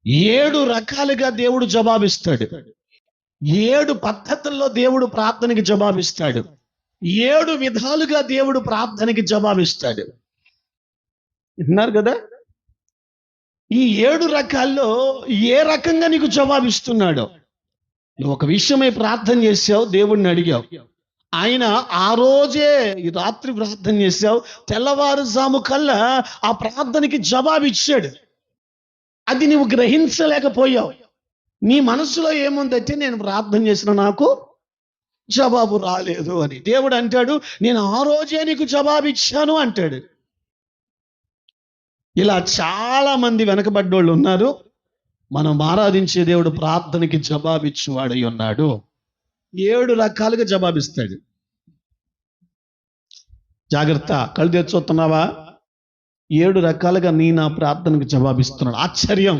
7 రకాలుగా దేవుడు జవాబిస్తాడు. 7 పద్ధతుల్లో దేవుడు ప్రార్థనకి జవాబిస్తాడు. 7 విధాలుగా దేవుడు ప్రార్థనకి జవాబిస్తాడు. విన్నారు కదా? ఈ 7 రకాల్లో ఏ రకంగా నీకు జవాబిస్తున్నాడో. నువ్వు ఒక విషయమై ప్రార్థన చేసావు, దేవుణ్ణి అడిగావు. ఆయన ఆ రోజే ఈ రాత్రి ప్రార్థన చేసావు, తెల్లవారుజాము కల్లా ఆ ప్రార్థనకి జవాబిచ్చాడు. అది నువ్వు గ్రహించలేకపోయావు. నీ మనసులో ఏముందంటే, నేను ప్రార్థన చేసిన నాకు జవాబు రాలేదు అని. దేవుడు అంటాడు, నేను ఆ రోజే నీకు జవాబిచ్చాను అంటాడు. ఇలా చాలా మంది వెనకబడ్డోళ్ళు ఉన్నారు. మనం ఆరాధించే దేవుడు ప్రార్థనకి జవాబిచ్చువాడై ఉన్నాడు. 7 రకాలుగా జవాబిస్తాడు. జాగ్రత్త, కళ్ళు తెరిచి చూస్తున్నావా? 7 రకాలుగా నా ప్రార్థనకు జవాబిస్తున్నాడు. ఆశ్చర్యం.